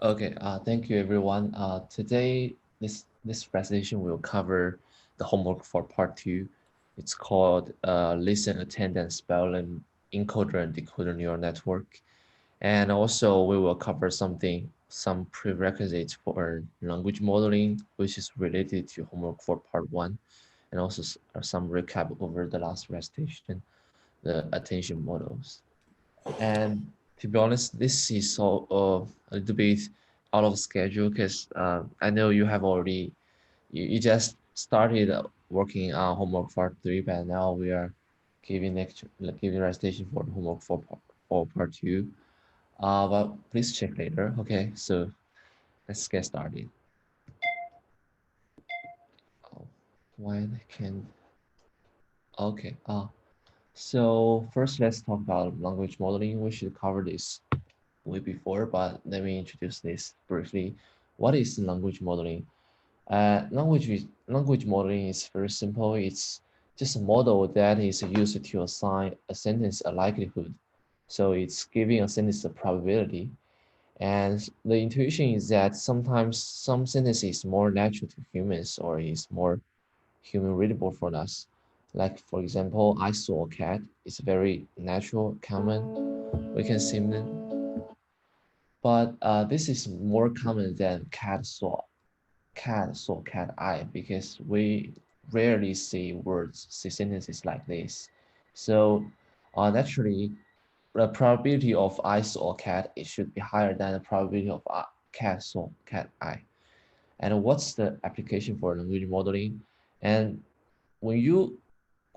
Okay, thank you everyone. Today, this presentation will cover the homework for part two. It's called Listen, Attend, and Spell and Encoder and Decoder Neural Network. And also we will cover some prerequisites for language modeling, which is related to homework for part one, and also some recap over the last recitation, the attention models. And to be honest, this is all a little bit out of schedule because I know you have already you just started working on homework part three, but now we are giving recitation for homework for part two. But please check later. Okay, so let's get started. Oh, why I can okay. So first let's talk about language modeling. We should cover this way before, but let me introduce this briefly. What is language modeling? Language modeling is very simple. It's just a model that is used to assign a sentence a likelihood. So it's giving a sentence a probability. And the intuition is that sometimes some sentence is more natural to humans or is more human readable for us. Like for example, I saw a cat. It's very natural, common. We can simply but this is more common than cat eye because we rarely see sentences like this. So naturally, the probability of I saw a cat it should be higher than the probability of cat saw cat eye. And what's the application for language modeling? And when you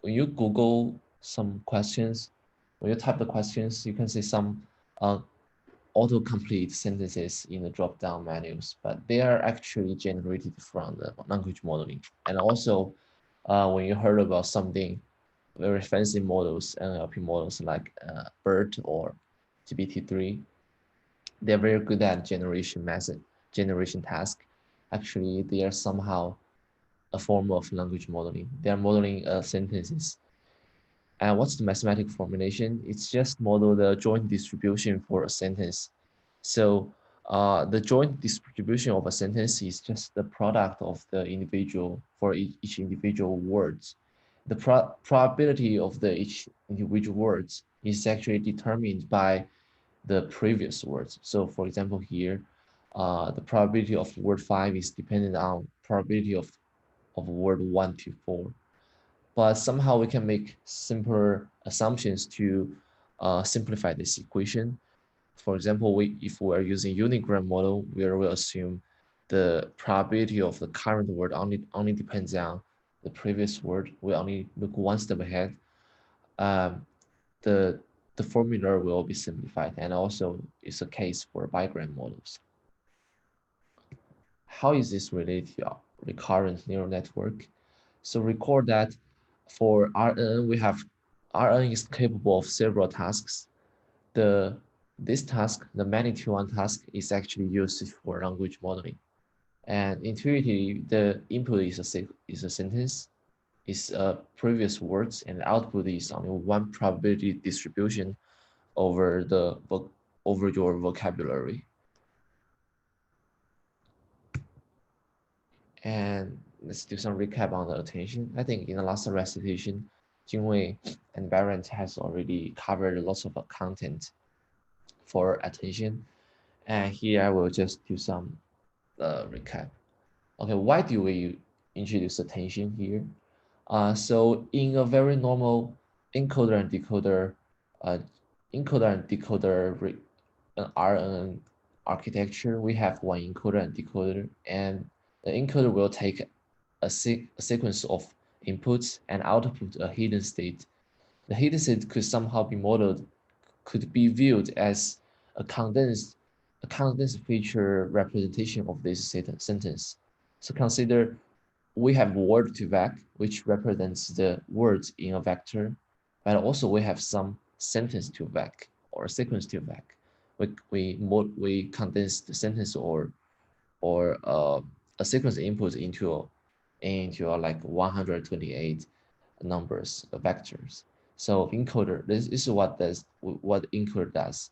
when you Google some questions, when you type the questions, you can see some uh, autocomplete sentences in the drop-down menus, but they are actually generated from the language modeling. And also, when you heard about something very fancy models, NLP models like BERT or GPT-3, they're very good at generation task. Actually, they are somehow a form of language modeling. They are modeling sentences. And what's the mathematical formulation? It's just model the joint distribution for a sentence. So the joint distribution of a sentence is just the product of the individual for each individual words. The probability of the each individual words is actually determined by the previous words. So for example, here, the probability of word five is dependent on probability of word one to four, but somehow we can make simpler assumptions to simplify this equation. For example, if we're using unigram model, we will assume the probability of the current word only depends on the previous word. We only look one step ahead. Um, the the formula will be simplified, and also it's a case for bigram models. How is this related to recurrent neural network? So record that for RNN, we have RNN is capable of several tasks. The this task, the magnitude one task, is actually used for language modeling. And intuitively, the input is a sentence, is previous words, and the output is only one probability distribution over over your vocabulary. And let's do some recap on the attention. I think in the last recitation, Jingwei and Barrett has already covered lots of content for attention. And here I will just do some recap. Okay, why do we introduce attention here? So in a very normal encoder and decoder, uh, RNN architecture, we have one encoder and decoder, and the encoder will take a sequence of inputs and output a hidden state. The hidden state could somehow be modeled, could be viewed as a condensed feature representation of this sentence. So consider we have word to vec, which represents the words in a vector, but also we have some sentence to vec or sequence to vec. We condense the sentence or a sequence input into like 128 numbers vectors. So encoder, this is what encoder does.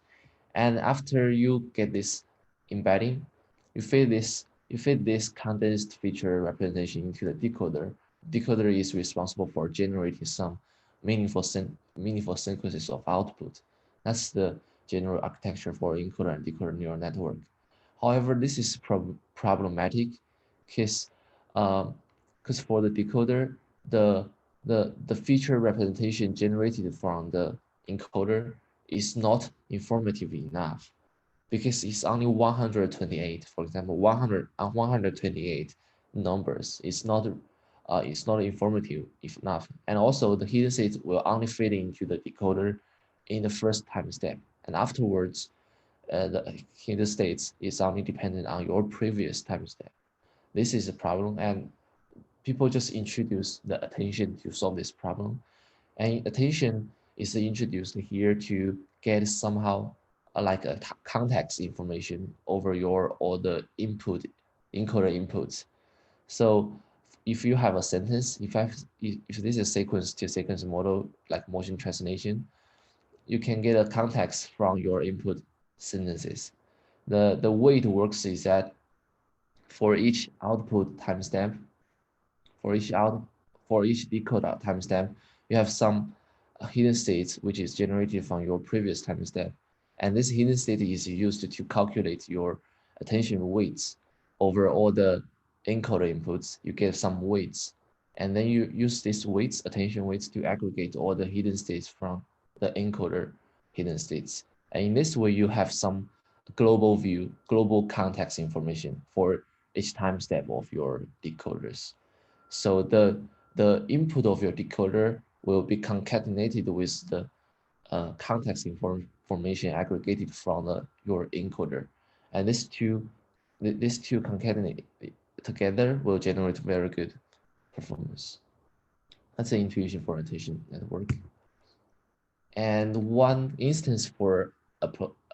And after you get this embedding, you feed this condensed feature representation into the decoder. Decoder is responsible for generating some meaningful sequences of output. That's the general architecture for encoder and decoder neural network. However, this is problematic because for the decoder, the the feature representation generated from the encoder is not informative enough because it's only 128. For example, 128 numbers. It's not informative enough. And also the hidden states will only fit into the decoder in the first time step. And afterwards, the hidden states is only dependent on your previous time step. This is a problem, and people just introduce the attention to solve this problem. And attention is introduced here to get somehow like a context information over your all the encoder inputs. So if you have a sentence, if this is a sequence to sequence model like motion translation, you can get a context from your input sentences. The way it works is that for each output timestamp, for each out for each decoder timestamp, you have some hidden states which is generated from your previous timestamp, and this hidden state is used to calculate your attention weights over all the encoder inputs. You get some weights, and then you use these weights, attention weights, to aggregate all the hidden states from the encoder hidden states. And in this way, you have some global view, global context information for each time step of your decoders. So the input of your decoder will be concatenated with the context information aggregated from your encoder, and these two concatenate together will generate very good performance. That's the intuition for attention network. And one instance for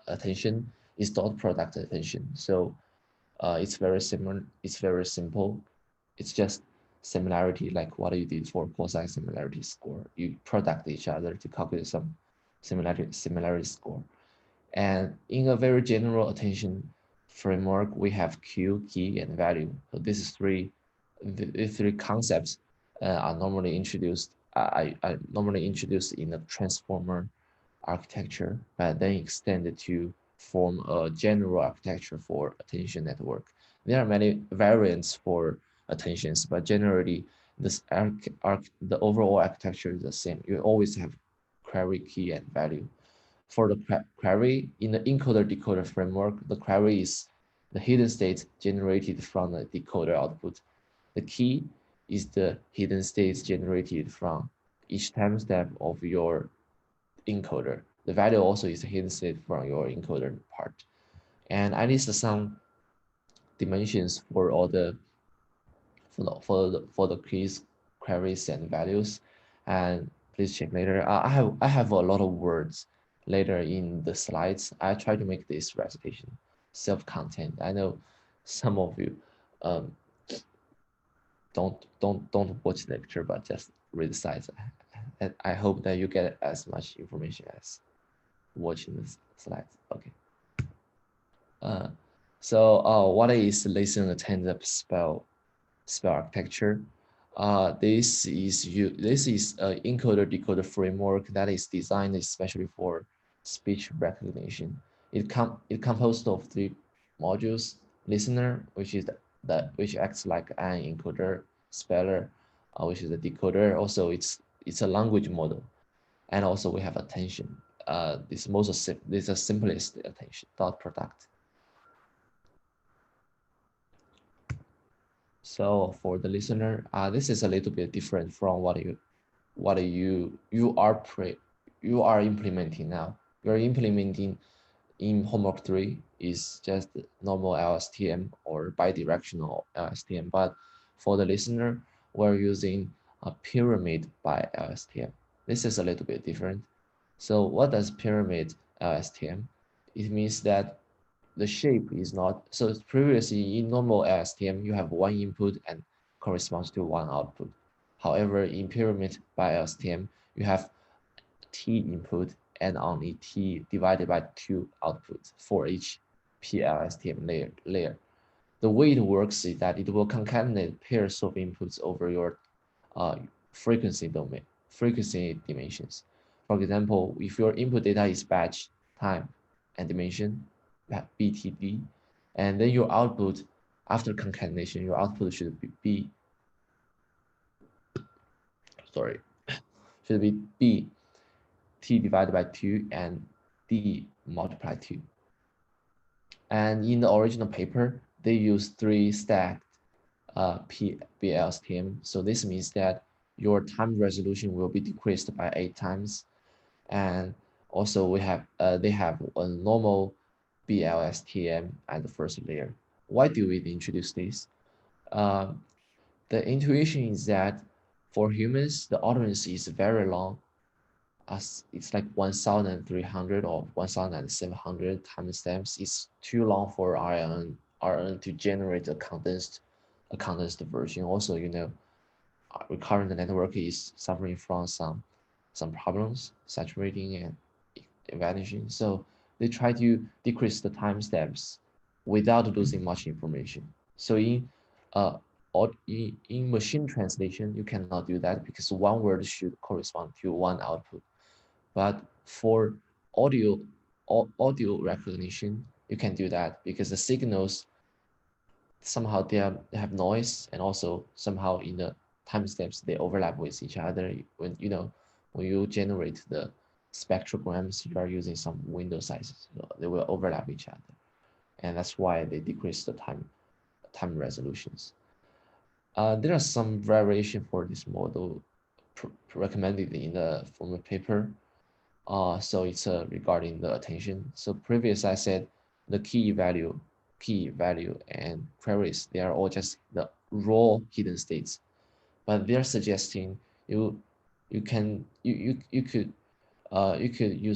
attention is dot product attention. So it's very similar. It's very simple. It's just similarity, like what you did for quasi similarity score. You product each other to calculate some similarity score. And in a very general attention framework, we have Q, key, and value. So these three concepts are normally introduced. I normally introduced in a transformer architecture, but then extended to form a general architecture for attention network. There are many variants for attentions, but generally the overall architecture is the same. You always have query, key, and value. For the query in the encoder decoder framework, the query is the hidden state generated from the decoder output. The key is the hidden states generated from each time step of your encoder. The value also is a hidden state from your encoder part. And I list some dimensions for all the keys, queries, and values. And please check later. I have a lot of words later in the slides. I try to make this recitation self-contained. I know some of you um, don't watch the lecture, but just read the slides. And I hope that you get as much information as watching the slides. Okay. What is listen attended spell architecture? This is an encoder decoder framework that is designed especially for speech recognition. It composed of three modules: listener, which is which acts like an encoder; speller, which is a decoder. Also, it's a language model, and also we have attention. This is the simplest attention dot product. So for the listener, this is a little bit different from what you are implementing now. You're implementing in homework 3 is just normal LSTM or bidirectional LSTM, but for the listener, we're using a pyramid by LSTM. This is a little bit different. So what does pyramid LSTM? It means that the shape is not, so previously in normal LSTM, you have one input and corresponds to one output. However, in pyramid by LSTM, you have T input and only T divided by 2 outputs for each PLSTM layer. The way it works is that it will concatenate pairs of inputs over your frequency dimensions. For example, if your input data is batch, time, and dimension, BTD, and then your output after concatenation, your output should be should be B T divided by 2 and D multiplied 2. And in the original paper, they use 3 stacked BLSTM. So this means that your time resolution will be decreased by 8 times. And also they have a normal BLSTM at the first layer. Why do we introduce this? The intuition is that for humans, the utterance is very long. It's like 1,300 or 1,700 timestamps. It's too long for RNN to generate a condensed version. Also, recurrent network is suffering from some problems, saturating and vanishing. So they try to decrease the timestamps without losing much information. So in machine translation, you cannot do that because one word should correspond to one output. But for audio recognition, you can do that because the signals somehow they have noise, and also somehow in the timestamps they overlap with each other. When you generate the spectrograms, you are using some window sizes, they will overlap each other, and that's why they decrease the time resolutions. There are some variation for this model recommended in the former paper. So it's regarding the attention. So previous I said the key value, and queries, they are all just the raw hidden states, but they're suggesting you could use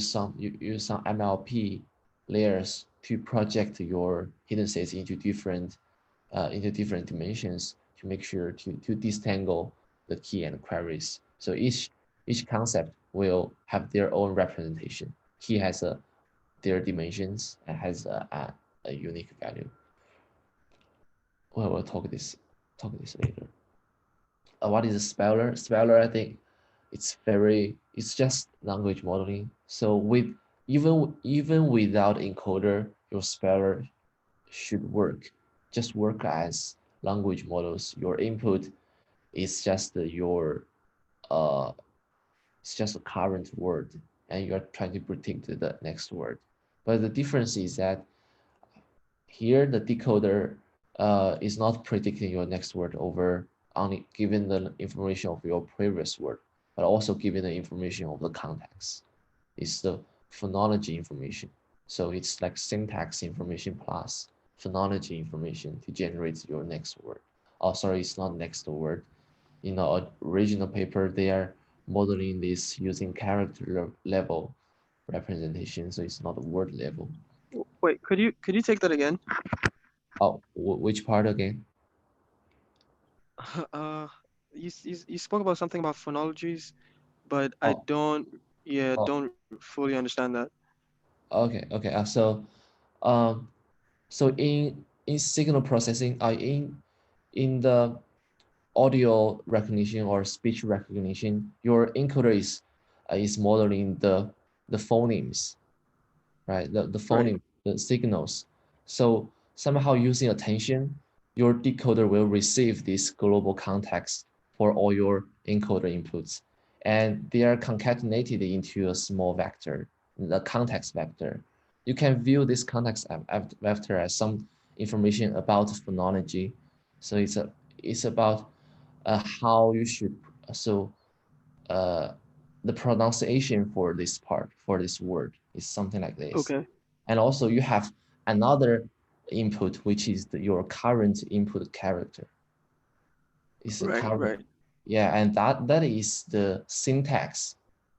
some MLP layers to project your hidden states into different dimensions to make sure to disentangle the key and queries. So each concept will have their own representation. Key has their dimensions and has a unique value. Well, we'll talk this later. What is a speller? Speller, I think it's just language modeling. So even without encoder, your speller should just work as language models. Your input is just it's just a current word, and you're trying to predict the next word. But the difference is that here the decoder is not predicting your next word over only given the information of your previous word, but also given the information of the context. It's the phonology information. So it's like syntax information plus phonology information to generate your next word. Oh, sorry, it's not next word. In the original paper, they are modeling this using character level representation, so it's not a word level. Wait, could you take that again? Oh, which part again? Uh, you spoke about something about phonologies, but I Oh, oh, don't fully understand that. okay. Um, so in signal processing, in the audio recognition or speech recognition, your encoder is modeling the phonemes, right? The Right. phoneme, the signals. So somehow using attention, your decoder will receive this global context for all your encoder inputs, and they are concatenated into a small vector, the context vector. You can view this context vector as some information about phonology. So it's about how you should so uh, the pronunciation for this part for this word is something like this. Okay. And also you have another input, which is your current input character. It's a Right. current, Right. yeah, and that is the syntax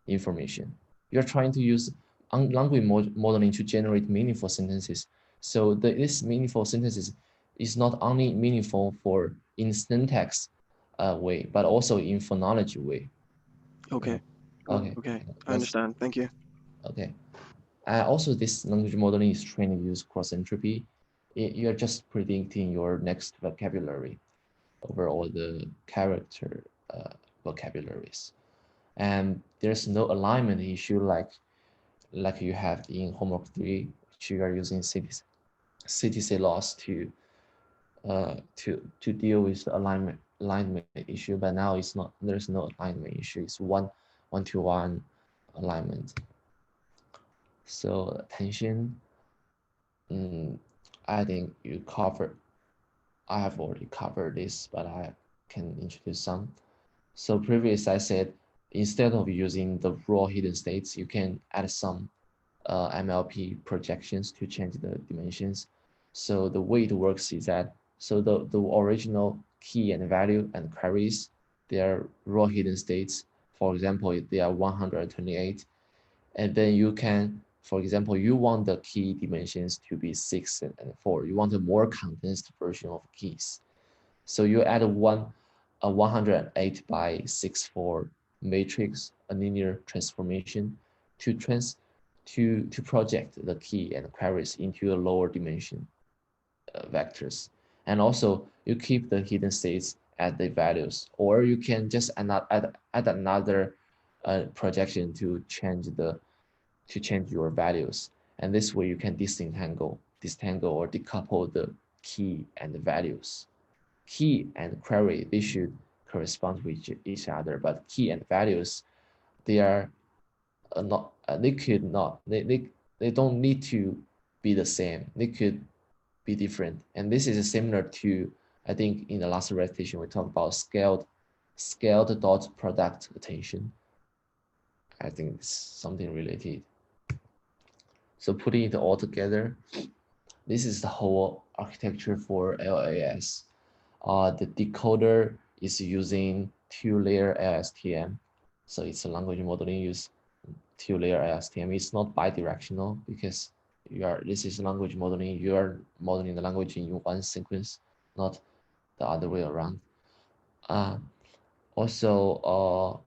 information. You're trying to use language modeling to generate meaningful sentences. So this meaningful sentences is not only meaningful for in syntax way, but also in phonology way. Yeah. Okay. Okay. Okay. I Let's. understand. Thank you. Okay. Also, this language modeling is trained to use cross entropy. You're just predicting your next vocabulary over all the character vocabularies. And there's no alignment issue like you have in homework 3, which you are using CTC loss to deal with the alignment issue, but now it's not. There's no alignment issue. It's one to one alignment. So attention, mm, I think you covered. I have already covered this, but I can introduce some. So previous I said instead of using the raw hidden states, you can add some MLP projections to change the dimensions. So the way it works is that so the original key and value and queries, they are raw hidden states. For example, they are 128. And then you can, for example, you want the key dimensions to be 6 and 4. You want a more condensed version of keys. So you add a 108 by 64 matrix, a linear transformation to to project the key and queries into a lower dimension vectors. And also you keep the hidden states at the values, or you can just add another projection to change your values. And this way you can disentangle or decouple the key and the values. Key and query, they should correspond with each other, but key and values, they are not, they could not, they don't need to be the same. They could be different. And this is similar to, I think in the last recitation, we talked about scaled dot product attention. I think it's something related. So putting it all together, this is the whole architecture for LAS. The decoder is using two-layer LSTM. So it's a language modeling use two-layer LSTM. It's not bidirectional because this is language modeling. You are modeling the language in one sequence, not the other way around. Also,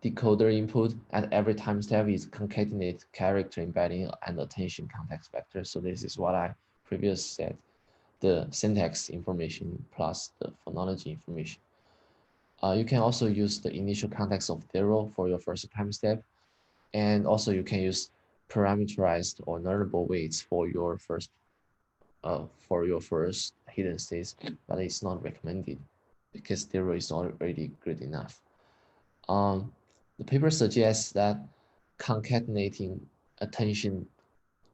decoder input at every time step is concatenate character embedding and attention context vector. So this is what I previously said, the syntax information plus the phonology information. You can also use the initial context of 0 for your first time step. And also you can use parameterized or nullable weights for your first hidden states, but it's not recommended because 0 is already good enough. The paper suggests that concatenating attention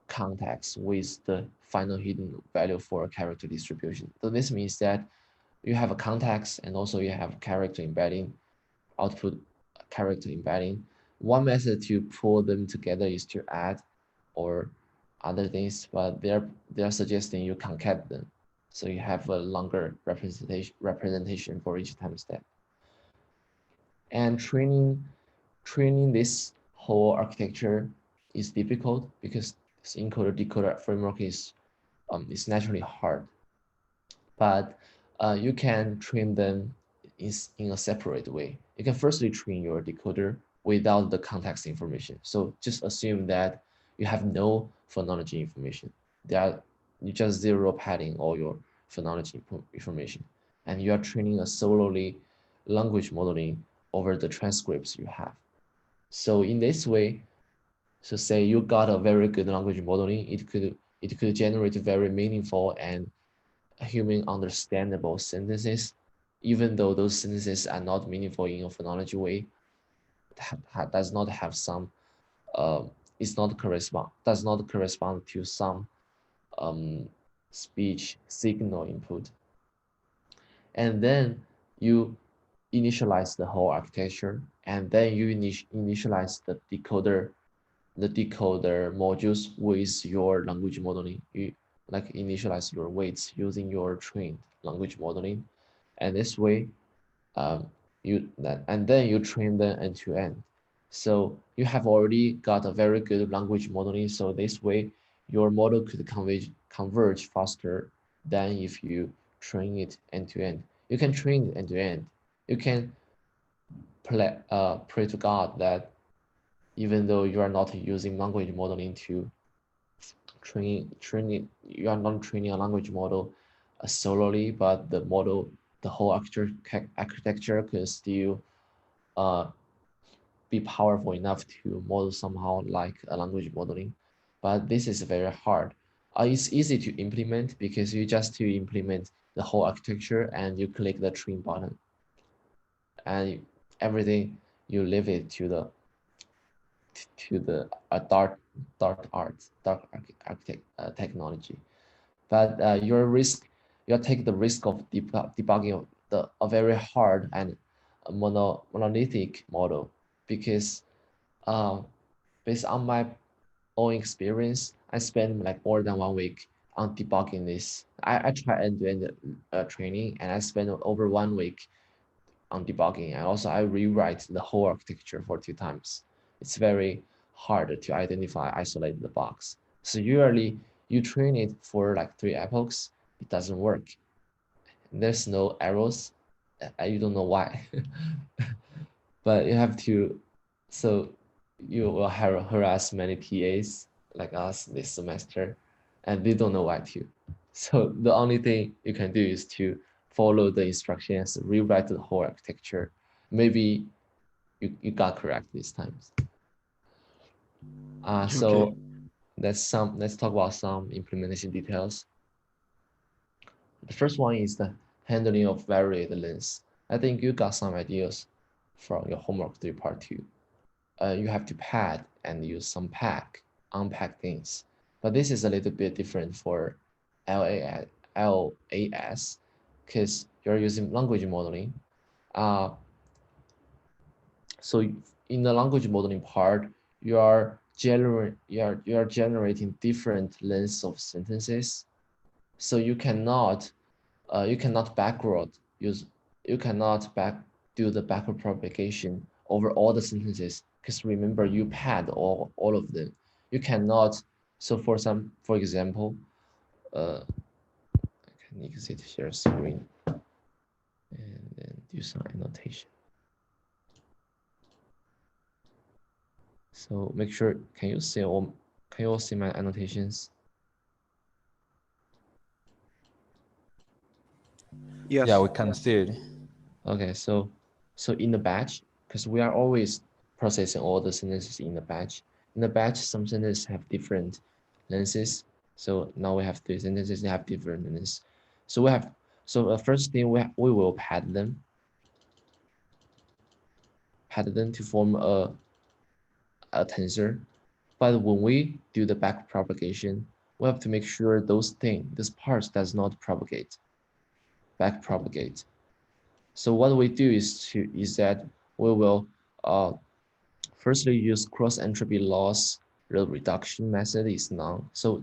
context with the final hidden value for a character distribution. So this means that you have a context and also you have character embedding, output character embedding. One method to pull them together is to add or other things, but they're suggesting you concat them. So you have a longer representation for each time step. And training this whole architecture is difficult because this encoder decoder framework is naturally hard, but you can train them in a separate way. You can firstly train your decoder without the context information. So just assume that you have no phonology information. You just zero padding all your phonology information, and you are training a solely language modeling over the transcripts you have. So in this way, so say you got a very good language modeling, it could generate very meaningful and human understandable sentences, even though those sentences are not meaningful in a phonology way, does not have some uh, does not correspond to some um, speech signal input. And then you initialize the whole architecture, and then you initialize the decoder modules with your language modeling. You like initialize your weights using your trained language modeling, and this way, um, and then you train them end to end. So you have already got a very good language modeling. So this way, your model could converge faster than if you train it end to end. You can train it end to end. You can pray to God that even though you are not using language modeling to train it, you are not training a language model solely, but the whole architecture could still uh, be powerful enough to model somehow like a language modeling. But this is very hard. It's easy to implement because you just to implement the whole architecture and you click the train button and everything you leave it to the dark architect technology. But you take the risk of debugging of a very hard and monolithic model because uh, based on my own experience, I spent like more than 1 week on debugging this. I try end-to-end training and I spent over 1 week on debugging. And also I rewrite the whole architecture for 2 times. It's very hard to identify, isolate the bugs. So usually you train it for like 3 epochs, it doesn't work. There's no errors. You don't know why. But you have to, so you will harass many TAs like us this semester, and they don't know why to. So the only thing you can do is to follow the instructions, rewrite the whole architecture. Maybe you got correct this time. Okay. So let's talk about some implementation details. The first one is the handling of varied lengths. I think you got some ideas from your homework 3 part 2. You have to pad and use some unpack things. But this is a little bit different for LAS because you're using language modeling. Uh, so in the language modeling part, you are generating different lengths of sentences. So you cannot backward use you cannot do the backward propagation over all the sentences because remember you pad all of them. You cannot. So for example, I can exit share screen and then do some annotation. So make sure can you all see my annotations? Yeah, Yes. we can see it. Okay, so in the batch, because we are always processing all the sentences in the batch. In the batch, some sentences have different lengths. So now we have 3 sentences that have different lengths. So we have first thing we will pad them to form a tensor. But when we do the back propagation, we have to make sure this parts does not back propagate. So what we do is that we will firstly use cross entropy loss. The reduction method is none. So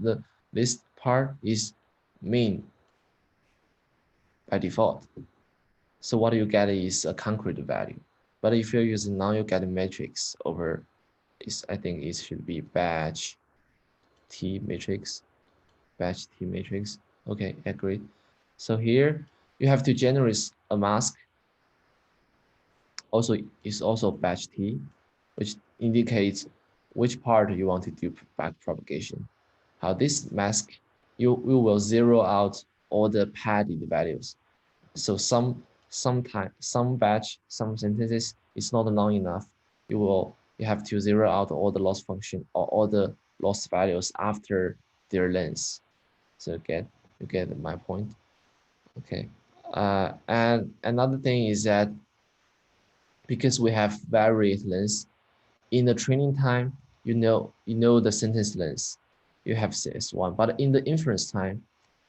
this part is mean by default. So what you get is a concrete value. But if you're using none, you get a matrix over I think it should be batch T matrix. Batch T matrix. Okay, agreed. So here you have to generate a mask. Also is also batch T, which indicates which part you want to do back propagation. How this mask, you will zero out all the padded values. So some batch, some sentences is not long enough. You have to zero out all the loss function or all the loss values after their length. So you get my point. Okay. And another thing is that because we have varied lengths, in the training time, you know the sentence length. You have CS1, but in the inference time,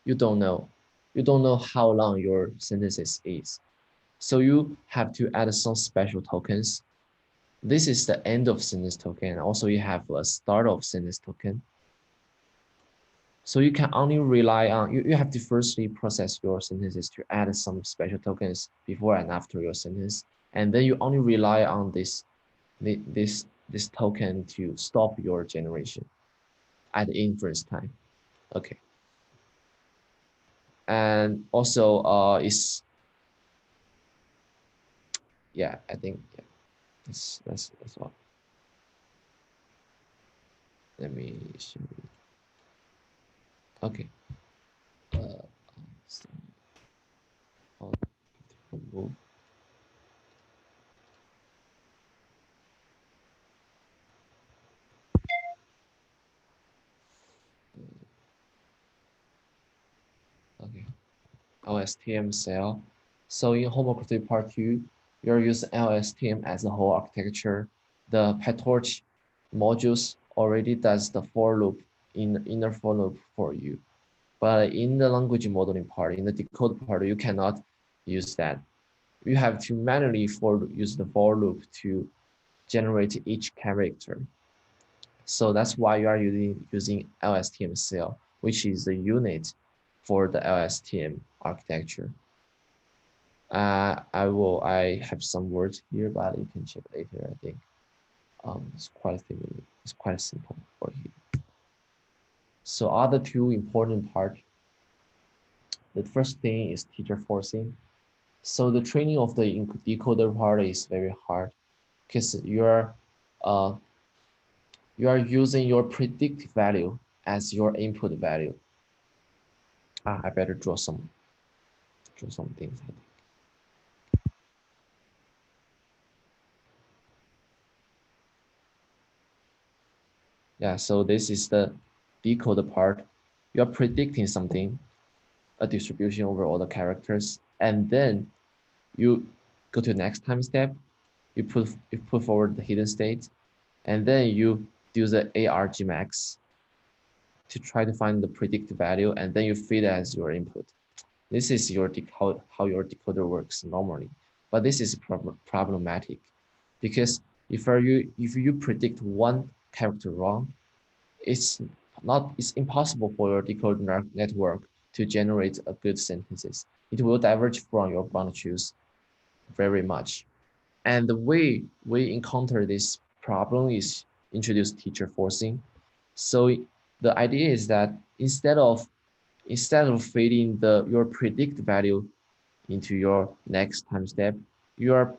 you don't know. You don't know how long your sentences is. So you have to add some special tokens. This is the end of sentence token. Also, you have a start of sentence token. So you can only rely on, you have to firstly process your sentences to add some special tokens before and after your sentence. And then you only rely on this token to stop your generation at the inference time. Okay. And also is yeah, I think yeah, that's all. Let me show you. Okay. So, oh, move. Okay. LSTM cell. So in homocratic part 2, you're using LSTM as a whole architecture. The PyTorch modules already does the for loop in the inner for loop for you. But in the language modeling part, in the decode part, you cannot use that. You have to manually use the for loop to generate each character. So that's why you are using LSTM cell, which is the unit for the LSTM architecture. I have some words here, but you can check later. I think it's quite simple for you. So other two important part. The first thing is teacher forcing. So the training of the decoder part is very hard because uh, you are using your predicted value as your input value. I better draw some things. Yeah, so this is the decoder part. You're predicting something, a distribution over all the characters, and then you go to the next time step. You put forward the hidden state, and then you do the argmax to try to find the predicted value, and then you feed it as your input. This is how your decoder works normally, but this is problematic because if you predict one character wrong, it's impossible for your decoder network to generate a good sentences. It will diverge from your ground truth very much. And the way we encounter this problem is introduce teacher forcing. So the idea is that instead of feeding your predict value into your next time step, you're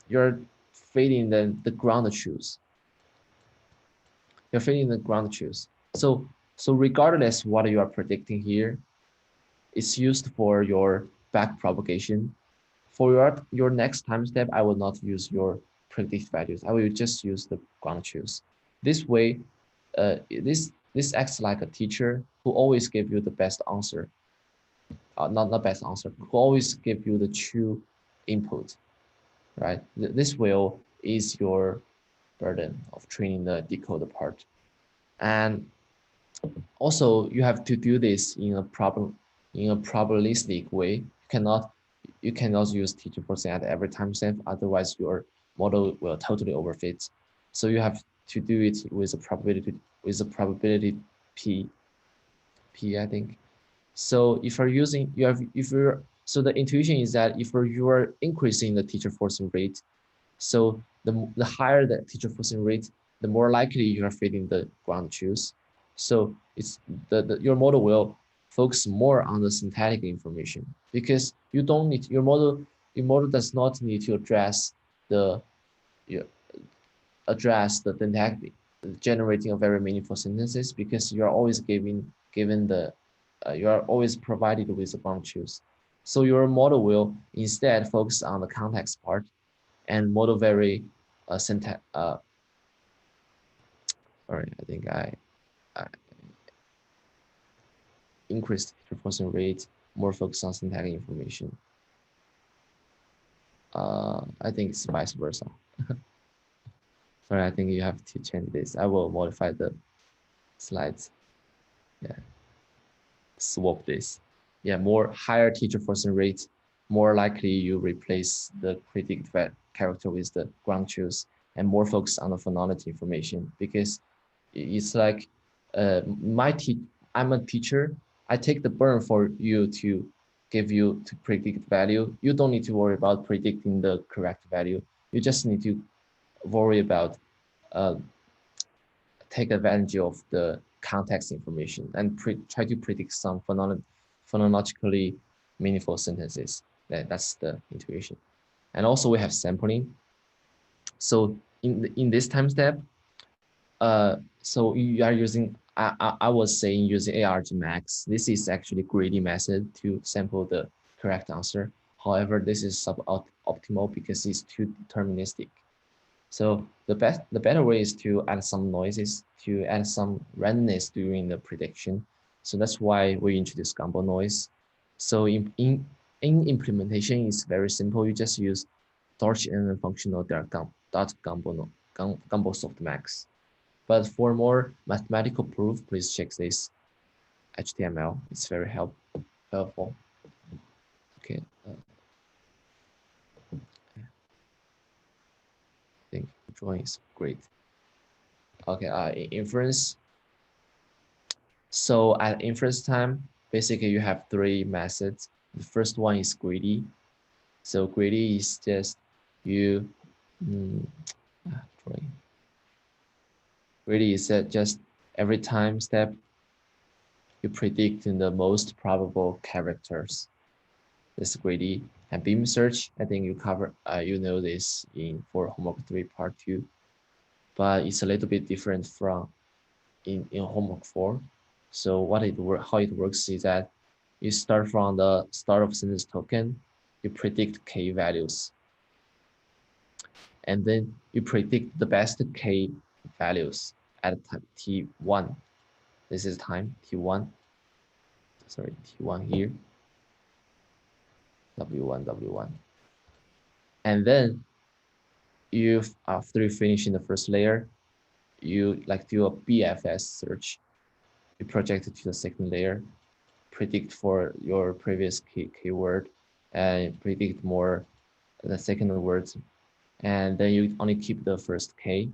you're feeding the ground truth. You're feeding the ground truth. So regardless what you are predicting here, it's used for your back propagation. For your next time step, I will not use your predict values. I will just use the ground truth. This way, this acts like a teacher who always give you the best answer. Not best answer, who always give you the true input, right? This will ease your burden of training the decoder part. And also, you have to do this in a probabilistic way. You cannot use teacher forcing at every time step, otherwise your model will totally overfit. So you have to do it with a probability p, I think. So if you're using you have if you're so the intuition is that if you're increasing the teacher forcing rate, so the higher the teacher forcing rate, the more likely you are fitting the ground truth. So it's your model will focus more on the syntactic information because you don't need your model does not need to the you address the syntactic generating a very meaningful sentences because you are always given the you are always provided with the ground truth. So your model will instead focus on the context part and model very syntax. Sorry, I think I increased reinforcement rate, more focus on syntactic information. I think it's vice versa. Sorry, I think you have to change this. I will modify the slides. Yeah, swap this. Yeah, more higher teacher forcing rate, more likely you replace the predicted character with the ground truth and more focus on the phonology information because it's like I'm a teacher. I take the burden for you to give you to predict value. You don't need to worry about predicting the correct value. You just need to worry about uh, take advantage of the context information and try to predict some phonologically meaningful sentences. That's the intuition. And also we have sampling. So in this time step, So you are using, I was saying using argmax. This is actually greedy method to sample the correct answer. However, this is suboptimal because it's too deterministic. So the better way is to add some noises, to add some randomness during the prediction. So that's why we introduce gumbo noise. So in implementation, it's very simple. You just use torch and functional dot gumbo softmax. But for more mathematical proof, please check this HTML. It's very helpful. Okay, I think drawing is great. Okay, inference. So at inference time, basically you have three methods. The first one is greedy. So greedy is just you, mm, drawing. Greedy is that just every time step you predict the most probable characters. This greedy. And beam search, I think you cover, you know this in for homework 3 part 2, but it's a little bit different from in homework 4. So how it works is that you start from the start of sentence token, you predict k values, and then you predict the best k values at time t1. This is time t1. Sorry, t1 here, w1, w1. And then you, after you finish in the first layer, you like do a BFS search. You project it to the second layer, predict for your previous keyword, and predict more the second words, and then you only keep the first K.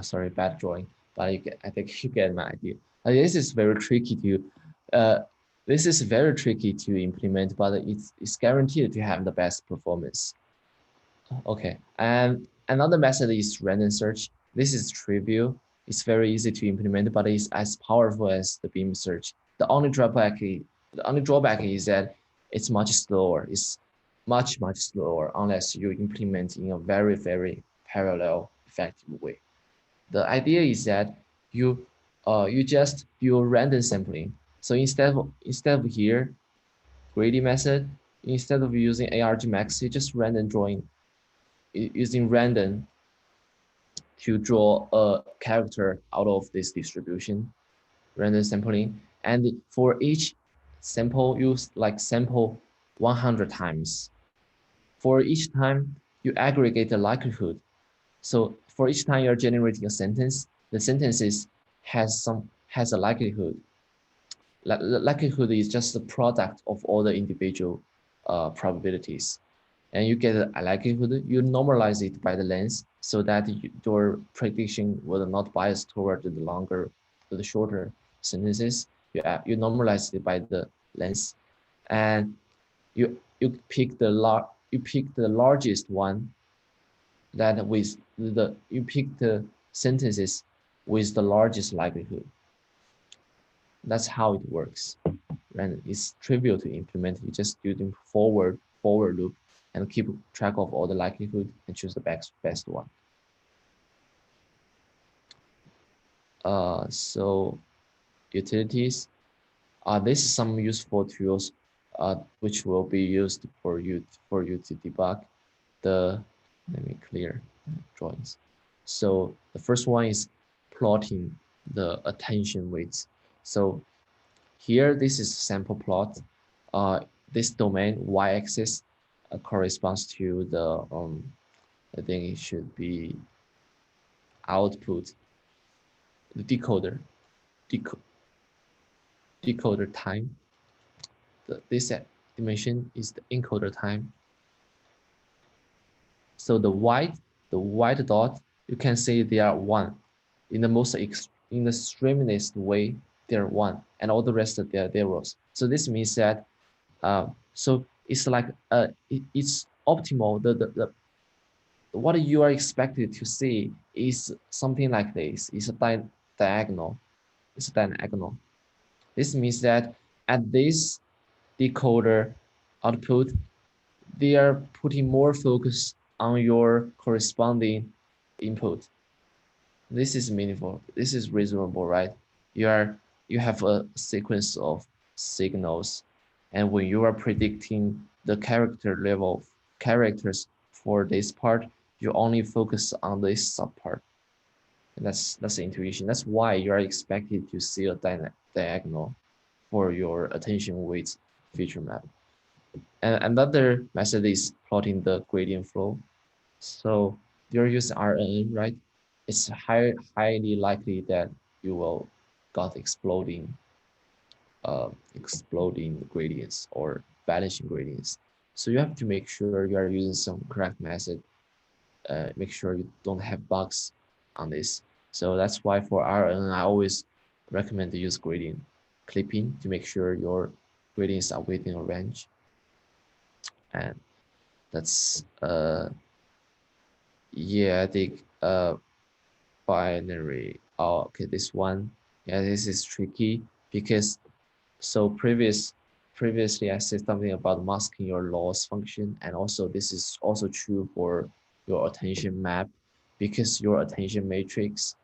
Sorry, bad drawing, but I think you get my idea. This is very tricky to, uh, this is very tricky to implement, but it's guaranteed to have the best performance. Okay, and another method is random search. This is trivial. It's very easy to implement, but it's as powerful as the beam search. The only drawback is that it's much slower. It's much slower unless you implement in a very parallel, effective way. The idea is that you just do random sampling. So instead of here greedy method, instead of using argmax, you just random drawing using random to draw a character out of this distribution, random sampling. And for each sample, you like sample 100 times. For each time, you aggregate the likelihood. So for each time you're generating a sentence, the sentences has a likelihood. Likelihood is just the product of all the individual probabilities. And you get a likelihood, you normalize it by the length so that your prediction will not bias toward the shorter sentences. You normalize it by the length, and you pick the largest one that with you pick the sentences with the largest likelihood. That's how it works. And it's trivial to implement. You just do the forward loop and keep track of all the likelihood and choose the best one. So utilities. This is some useful tools which will be used for you to debug the, let me clear drawings. So the first one is plotting the attention weights. So here, this is sample plot. This domain y-axis corresponds to the, I think it should be output, the decoder time. This dimension is the encoder time. So the white dot, you can see they are one. In the extremist way, they're one, and all the rest of they're zeros. So this means that so it's like it's optimal. What you are expected to see is something like this. It's a diagonal. It's a diagonal. This means that at this decoder output, they are putting more focus on your corresponding input. This is meaningful. This is reasonable, right? You are you have a sequence of signals, and when you are predicting the character level characters for this part, you only focus on this subpart. And that's the intuition. That's why you are expected to see a diagonal for your attention weights feature map. And another method is plotting the gradient flow. So you're using RNN, right? It's highly likely that you will got exploding gradients or vanishing gradients. So you have to make sure you are using some correct method. Make sure you don't have bugs on this. So that's why for RNN, I always recommend to use gradient clipping to make sure your gradients are within a range. And that's yeah, I think binary. Oh, okay, this one. Yeah, this is tricky because so previously I said something about masking your loss function, and also this is also true for your attention map because your attention matrix,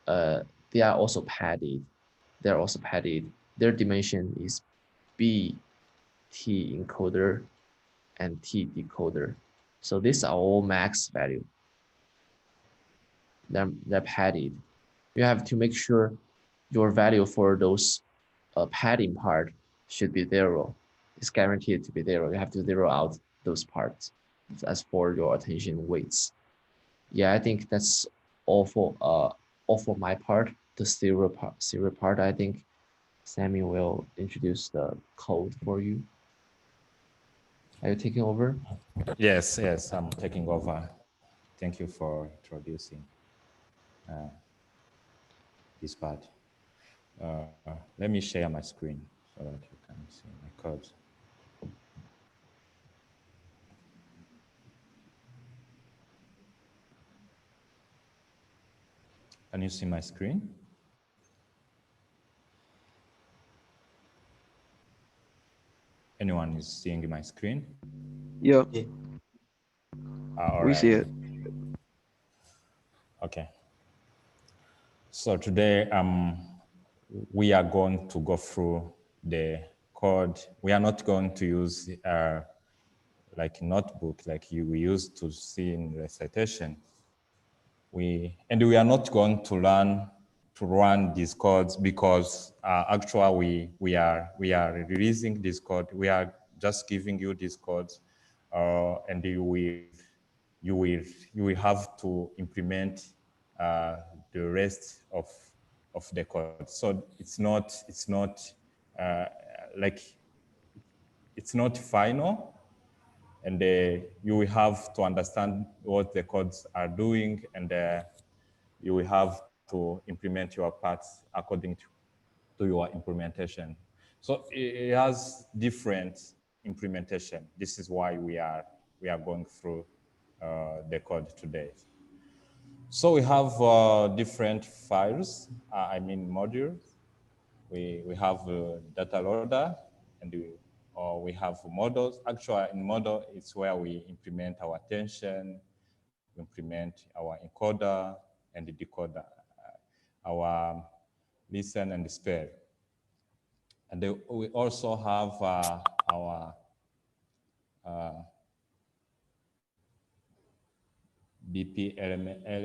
uh, they are also padded. They're also padded. Their dimension is B T encoder and T decoder. So these are all max value. They're padded. You have to make sure your value for those padding part should be zero. It's guaranteed to be zero. You have to zero out those parts. As for your attention weights, yeah, I think that's all for my part. The zero part. I think Sammy will introduce the code for you. Are you taking over? Yes, yes, I'm taking over. Thank you for introducing this part. Let me share my screen so that you can see my code. Can you see my screen? Anyone is seeing my screen? Yeah, All we right. see it. Okay. So today we are going to go through the code. We are not going to use like notebook like we used to see in recitation. We are not going to learn to run these codes because actually we are releasing this code. We are just giving you these codes, and you will have to implement uh, the rest of the code. So it's not uh, like it's not final, and you will have to understand what the codes are doing, and you will have to implement your parts according to your implementation. So it has different implementation. This is why we are going through the code today. So we have different files, I mean modules. We have data loader, and we have models. Actually, in model, it's where we implement our attention, we implement our encoder and the decoder, our listen and spell. And we also have our BP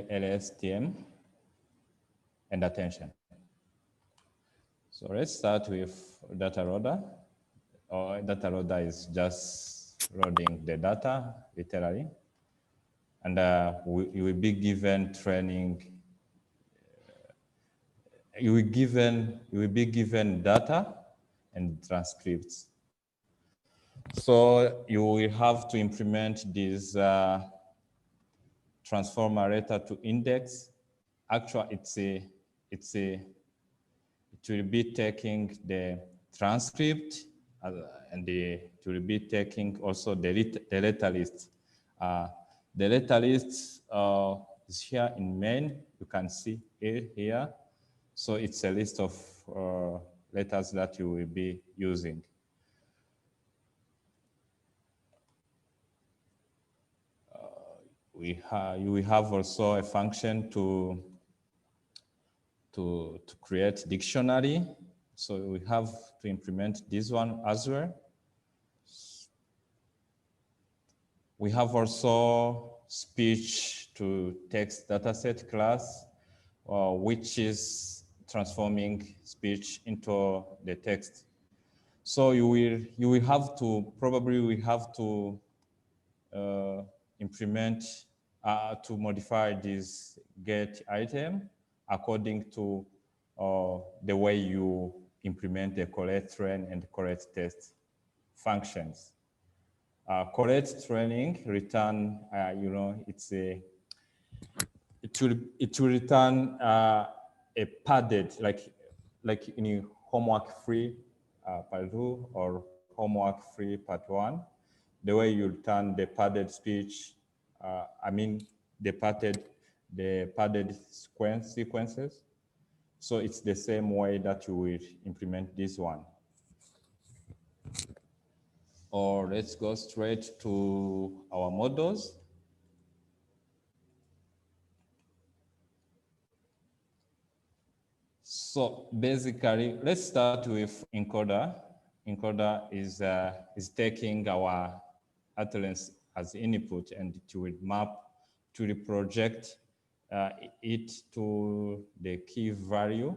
LSTM and attention. So let's start with data loader. Data loader is just loading the data, literally. And you will be given training. You will be given data and transcripts. So you will have to implement this transformer letter to index. Actually, it will be taking the transcript, and it will be taking also the letter list. Uh, the letter list is here in main. You can see it here. So it's a list of letters that you will be using. You will have also a function to to create dictionary. So we have to implement this one as well. We have also speech to text dataset class, which is transforming speech into the text. So you will have to implement to modify this get item according to the way you implement the correct train and correct test functions. Correct training return, it will return a padded, like in homework free part 2 or homework free part 1. The way you return the padded speech, the padded sequences. So it's the same way that you will implement this one. Or let's go straight to our models. So basically, let's start with encoder. Encoder is taking our utterance as input, and it will map to the project it to the key value,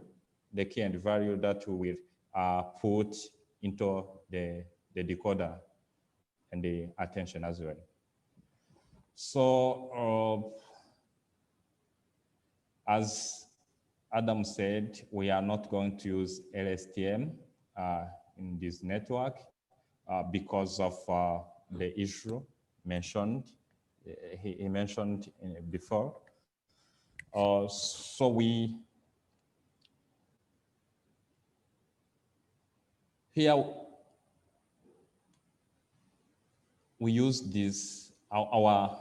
the key and value that we will put into the decoder and the attention as well. So as Adam said, we are not going to use LSTM in this network because of the issue mentioned. He mentioned before. So here we use this our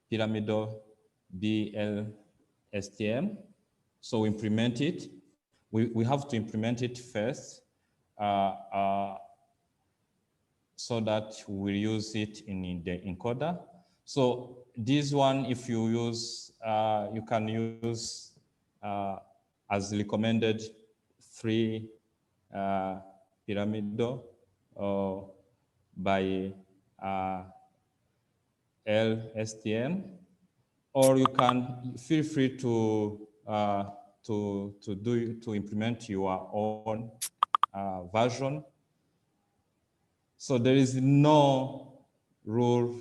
pyramidal BLSTM. So we implement it. We have to implement it first so that we use it in the encoder. So this one, if you use, you can use as recommended 3 pyramidal by LSTM, or you can feel free to implement your own version. So there is no rule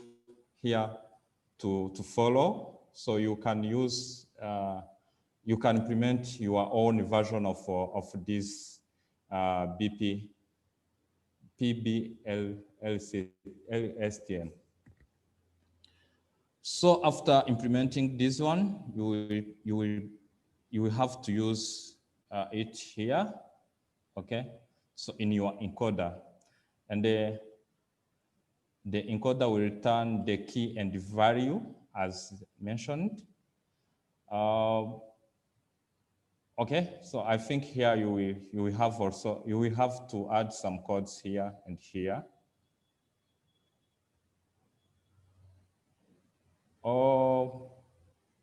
here to follow. So you can use you can implement your own version of this PBLSTM. So after implementing this one, you will have to use it here, okay? So in your encoder, and the encoder will return the key and the value as mentioned. Okay, so I think here you will have to add some codes here and here.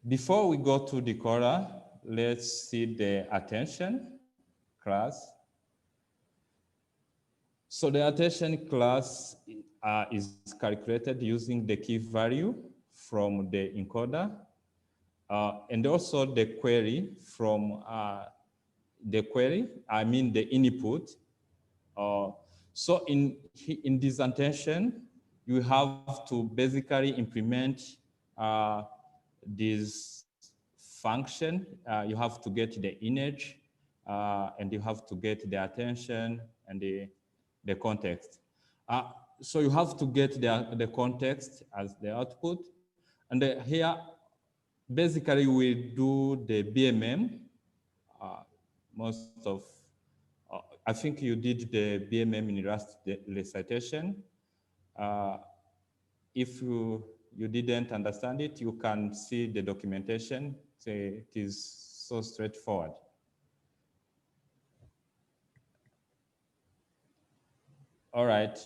Before we go to decoder, let's see the attention class. So the attention class is calculated using the key value from the encoder and also the query from the input. So in this attention, you have to basically implement this function. You have to get the image and you have to get the attention and the context. So you have to get the context as the output. And here, basically we do the BMM. Most of, I think you did the BMM in last recitation. If you didn't understand it, you can see the documentation. It is so straightforward. All right.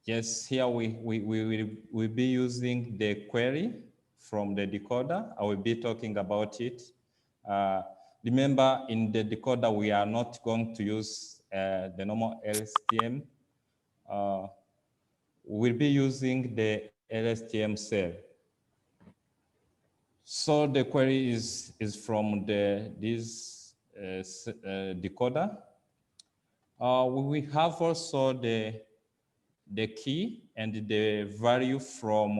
Yes, here we will be using the query from the decoder. I will be talking about it. Remember, in the decoder, we are not going to use the normal LSTM. We'll be using the LSTM cell. So the query is from this decoder. We have also the key and the value from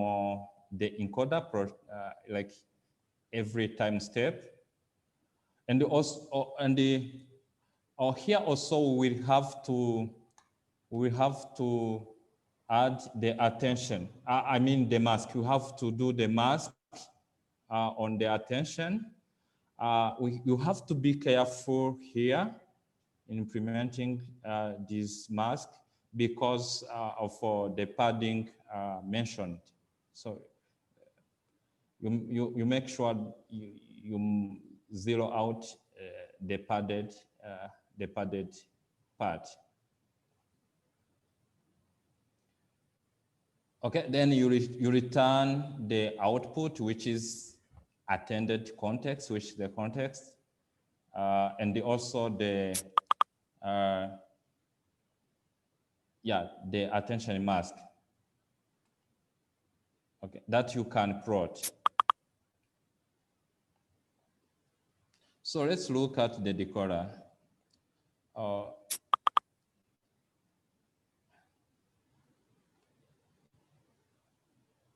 the encoder, like every time step. And also, here also we will have to add the attention. I mean the mask. You have to do the mask on the attention. You have to be careful here in implementing this mask because of the padding mentioned. So you make sure you zero out the padded part. Okay, then you return the output, which is attended context, which is the context, and also the attention mask. Okay, that you can plot. So let's look at the decoder.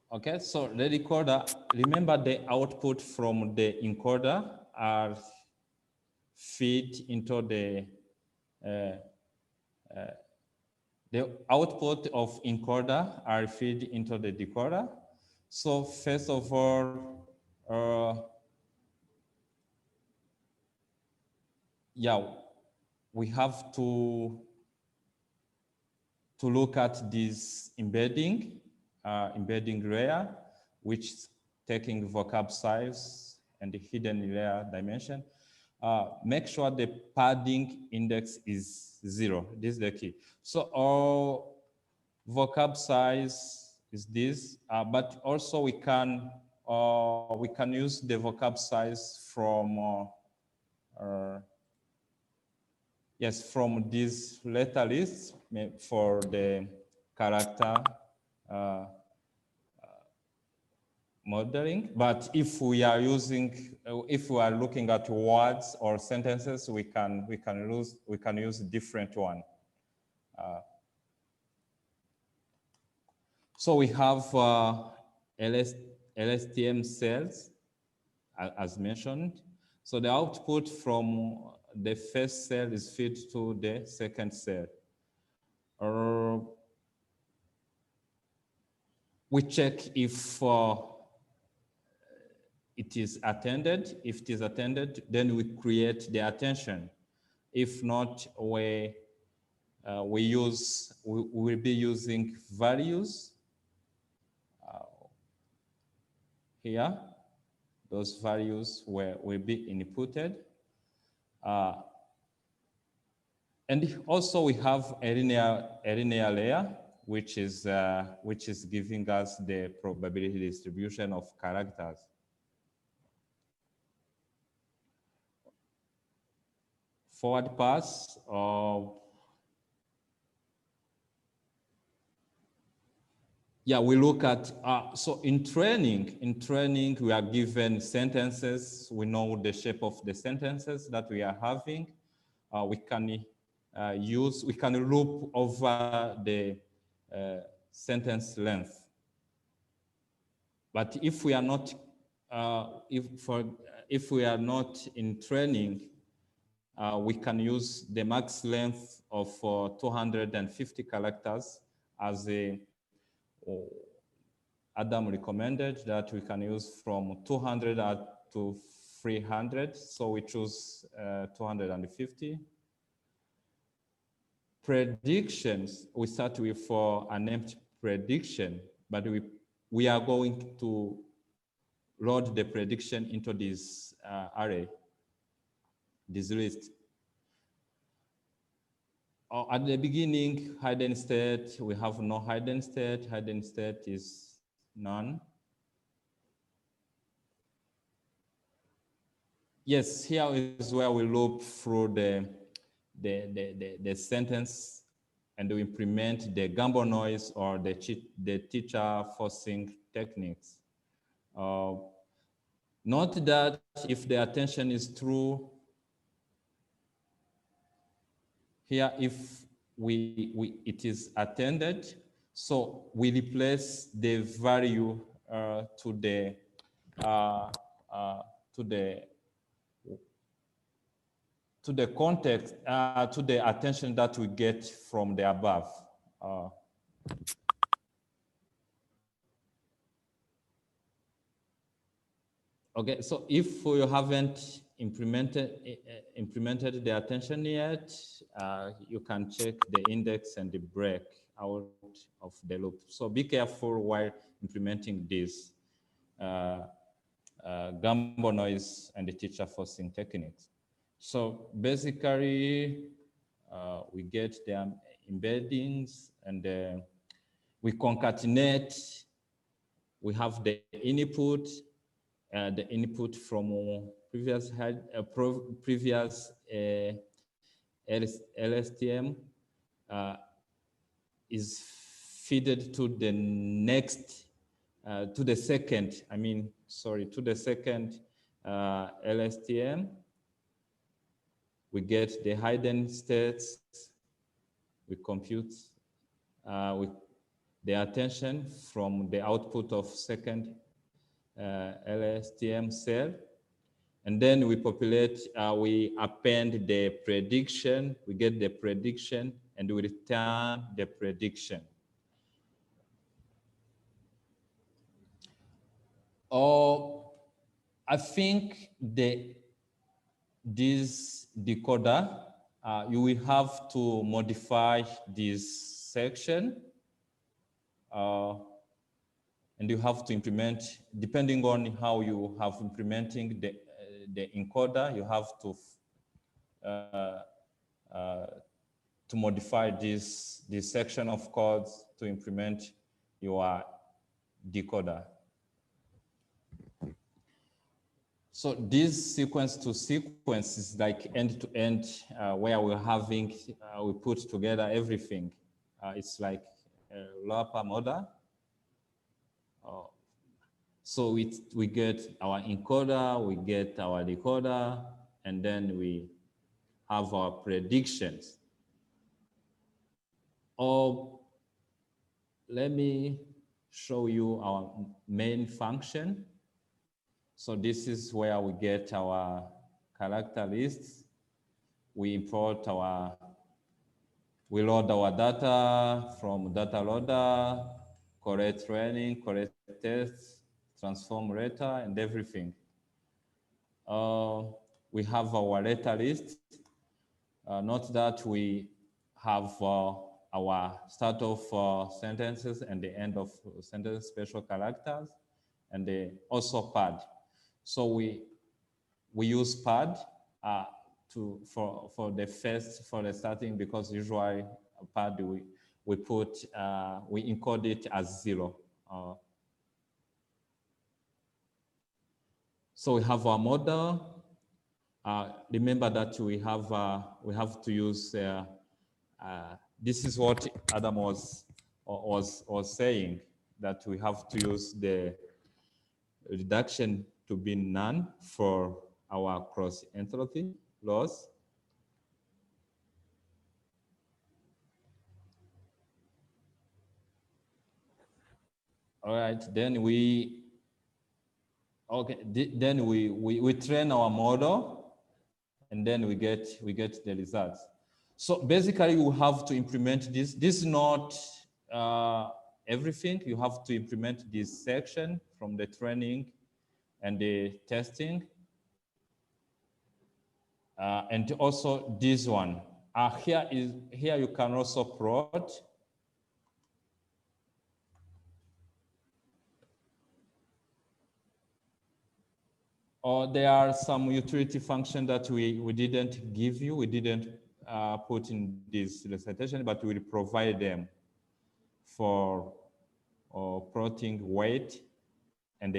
Okay, so the decoder, remember the output from the encoder are fed into the output of encoder are fed into the decoder. So first of all, we have to look at this embedding layer, which is taking vocab size and the hidden layer dimension. Make sure the padding index is 0. This is the key. So our vocab size is this, but also we can use the vocab size from from this letter list for the character modeling. But if we are looking at words or sentences, we can use a different one. So we have LSTM cells, as mentioned. So the output from the first cell is fed to the second cell. We check if it is attended. If it is attended, then we create the attention. If not, we will be using values here. Those values will be inputted. And also we have a linear layer, which is giving us the probability distribution of characters. Forward pass we look at, so in training, we are given sentences. We know the shape of the sentences that we are having. We can loop over the sentence length. But if we are not, if we are not in training, we can use the max length of 250 characters as Adam recommended that we can use from 200 to 300. So we choose 250. Predictions, we start with an empty prediction, but we are going to load the prediction into this array, this list. At the beginning, hidden state, we have no hidden state. Hidden state is none. Yes, here is where we loop through the sentence and we implement the gamble noise or the teacher forcing techniques. Note that if the attention is true, here if it is attended, so we replace the value to the uh, uh, to the to the context, to the attention that we get from the above. Uh, okay, so if you haven't implemented the attention yet, you can check the index and the break out of the loop. So be careful while implementing this gamble noise and the teacher forcing techniques. So basically, we get the embeddings and we concatenate. We have the input from previous LSTM is fed to the next, to the second, to the second LSTM. We get the hidden states, we compute with the attention from the output of second LSTM cell. And then we populate, we append the prediction, we get the prediction, and we return the prediction. I think this decoder, you will have to modify this section, and you have to implement, depending on how you have implementing the encoder, you have to modify this section of codes to implement your decoder. So this sequence to sequence is like end to end, where we're having, we put together everything. It's like a lower model. So we get our encoder, we get our decoder, and then we have our predictions. Let me show you our main function. So this is where we get our character lists. We import we load our data from data loader, correct training, correct tests, transform data, and everything. We have our letter list. Note that we have our start of sentences and the end of sentence special characters, and also pad. So we use pad for the starting, because usually pad we encode it as 0. So we have our model. Remember that we have to use. This is what Adam was saying, that we have to use the reduction to be none for our cross entropy loss. All right, then we train our model, and then we get the results. So basically, you have to implement this. This is not everything. You have to implement this section from the training and the testing, and also this one. Here you can also plot. Or there are some utility function that we didn't give you, we didn't put in this recitation, but we'll provide them for plotting weight and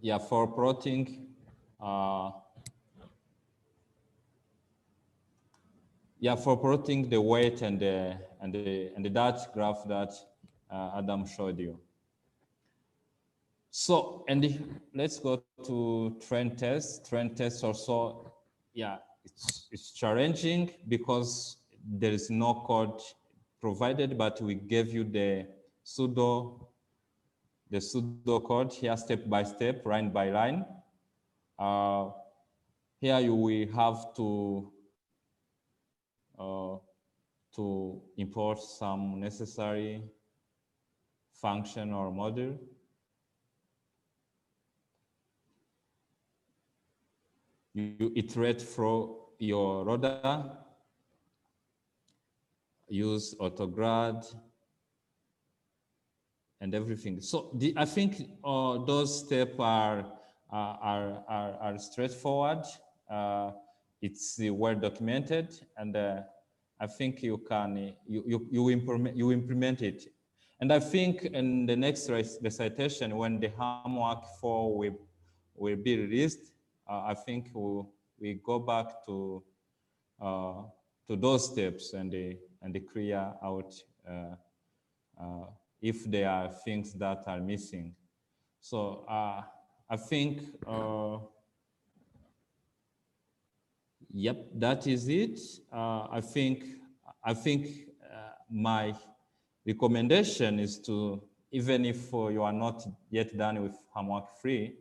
yeah, for plotting, yeah, for plotting the weight and the Dutch graph that Adam showed you. So, let's go to trend test. Trend test also, yeah, it's challenging because there is no code provided, but we gave you the pseudo code here, step by step, line by line. Here you will have to import some necessary function or module. You iterate for your loader, use autograd and everything. So I think those steps are straightforward. It's well documented, and I think you can you implement it. And I think in the next recitation, when the homework 4 will be released, I think we go back to those steps and they clear out if there are things that are missing. So I think, yep, that is it. I think my recommendation is to, even if you are not yet done with homework 3,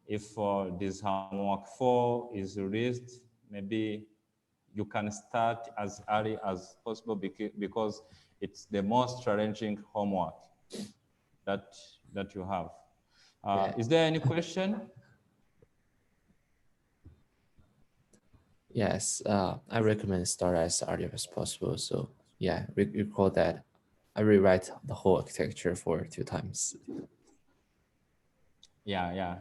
if this homework 4 is released, maybe you can start as early as possible because it's the most challenging homework that you have. Yeah. Is there any question? Yes, I recommend start as early as possible. So yeah, recall that I rewrite the whole architecture for 2 times. Yeah.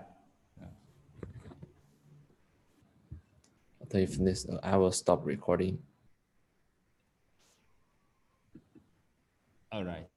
After you finish, I will stop recording. All right.